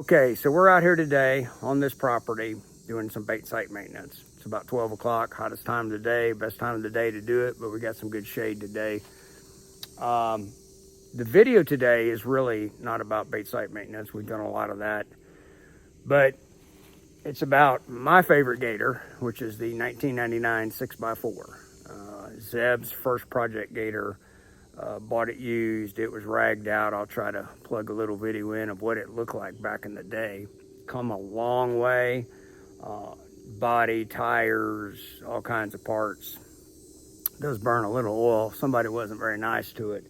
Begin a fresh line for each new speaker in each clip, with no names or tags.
Okay, so we're out here today on this property doing some bait site maintenance. It's about 12 o'clock, hottest time of the day, best time of the day to do it, but we got some good shade today. The video today is really not about bait site maintenance. We've done a lot of that, but it's about my favorite gator, which is the 1999 6x4. Zeb's first project gator. Bought it used. It was ragged out. I'll try to plug a little video in of what it looked like back in the day. Come a long way. Body, tires, all kinds of parts. Does burn a little oil. Somebody wasn't very nice to it.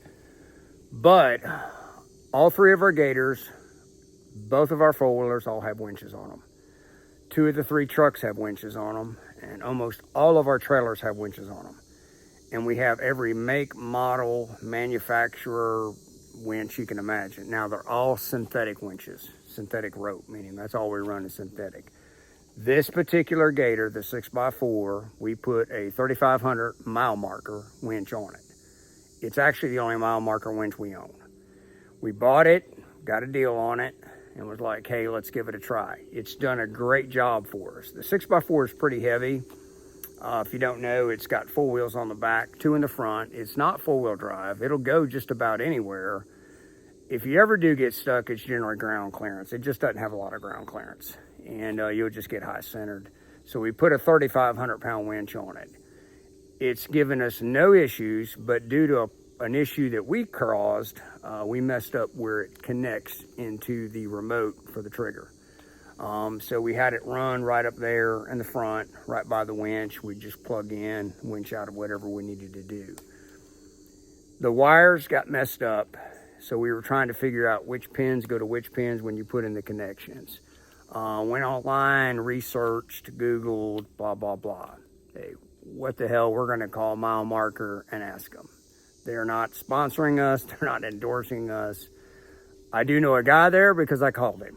But all three of our gators, both of our four-wheelers all have winches on them. Two of the three trucks have winches on them, and almost all of our trailers have winches on them. And we have every make, model, manufacturer winch you can imagine. Now, they're all synthetic winches, synthetic rope, meaning that's all we run is synthetic. This particular gator, the 6x4, we put a 3,500 mile marker winch on it. It's actually the only mile marker winch we own. We bought it, got a deal on it, and was like, hey, let's give it a try. It's done a great job for us. The 6x4 is pretty heavy. If you don't know, it's got four wheels on the back, two in the front. It's not four-wheel drive. It'll go just about anywhere. If you ever do get stuck, it's generally ground clearance. It just doesn't have a lot of ground clearance, and you'll just get high-centered. So we put a 3,500-pound winch on it. It's given us no issues, but due to an issue that we caused, we messed up where it connects into the remote for the trigger. So we had it run right up there in the front, right by the winch. We just plug in, winch out of whatever we needed to do. The wires got messed up, so we were trying to figure out which pins go to which pins when you put in the connections. Went online, researched, Googled, blah, blah, blah. Hey, what the hell, we're gonna call Mile Marker and ask them. They're not sponsoring us, they're not endorsing us. I do know a guy there because I called him.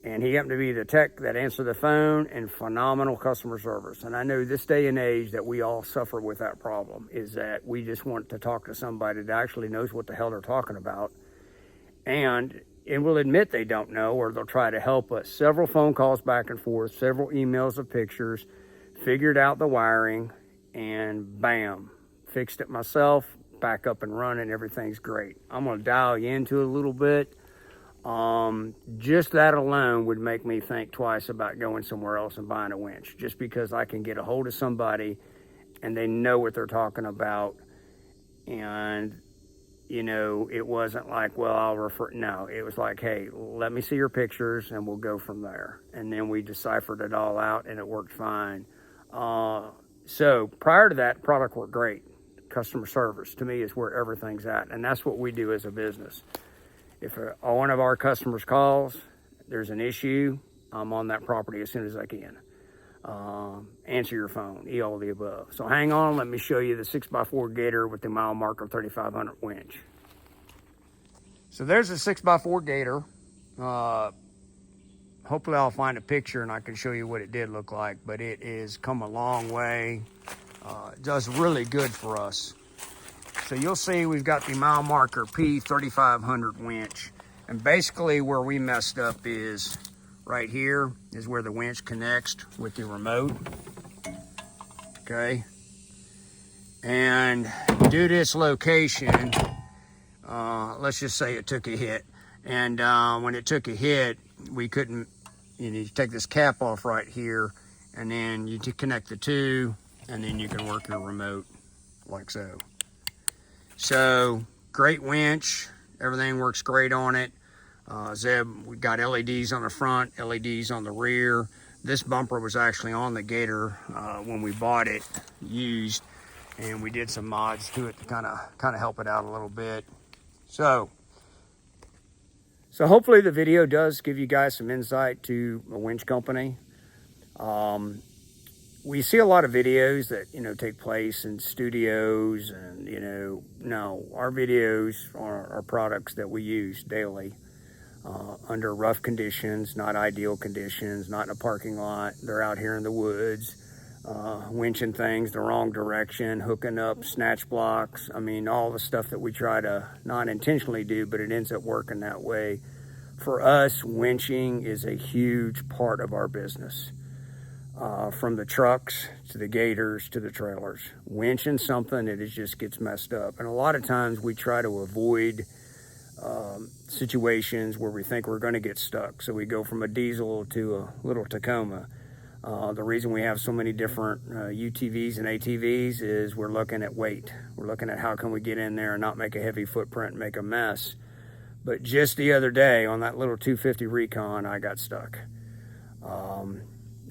And he happened to be the tech that answered the phone, and phenomenal customer service. And I know this day and age that we all suffer with that problem, is that we just want to talk to somebody that actually knows what the hell they're talking about. And will admit they don't know, or they'll try to help us. Several phone calls back and forth, several emails of pictures, figured out the wiring, and bam, fixed it myself, back up and running, everything's great. I'm gonna dial you into it a little bit. Just that alone would make me think twice about going somewhere else and buying a winch, just because I can get a hold of somebody and they know what they're talking about. And, you know, it wasn't like, well, I'll refer. No, it was like, hey, let me see your pictures and we'll go from there. And then we deciphered it all out and it worked fine. So prior to that, product worked great. Customer service to me is where everything's at. And that's what we do as a business. If one of our customers calls, there's an issue, I'm on that property as soon as I can. Answer your phone, all of the above. So hang on, let me show you the 6x4 gator with the mile marker 3,500 winch. So there's a 6x4 gator. Hopefully I'll find a picture and I can show you what it did look like, but it is come a long way. It does really good for us. So you'll see we've got the mile marker P3500 winch. And basically where we messed up is right here is where the winch connects with the remote. Okay. And due to its location, let's just say it took a hit. And when it took a hit, we couldn't, you take this cap off right here, and then you connect the two, and then you can work your remote like so. So, great winch, everything works great on it. Zeb, we got LEDs on the front, LEDs on the rear. This bumper was actually on the gator when we bought it used, and we did some mods to it to kind of help it out a little bit. So hopefully the video does give you guys some insight to a winch company. We see a lot of videos that, take place in studios and, no, our videos are products that we use daily under rough conditions, not ideal conditions, not in a parking lot. They're out here in the woods, winching things the wrong direction, hooking up snatch blocks. I mean, all the stuff that we try to not intentionally do, but it ends up working that way for us, winching is a huge part of our business. From the trucks to the gators to the trailers. Winching something, it just gets messed up. And a lot of times we try to avoid situations where we think we're going to get stuck. So we go from a diesel to a little Tacoma. The reason we have so many different UTVs and ATVs is we're looking at weight. We're looking at how can we get in there and not make a heavy footprint and make a mess. But just the other day on that little 250 Recon, I got stuck.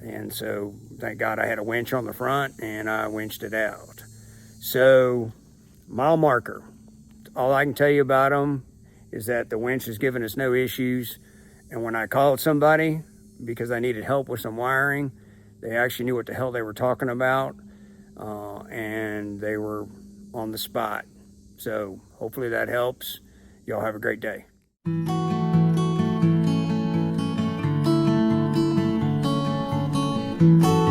And so thank God I had a winch on the front and I winched it out. So mile marker, all I can tell you about them is that the winch has given us no issues. And when I called somebody because I needed help with some wiring, they actually knew what the hell they were talking about, and they were on the spot. So hopefully that helps. Y'all have a great day.
Thank you.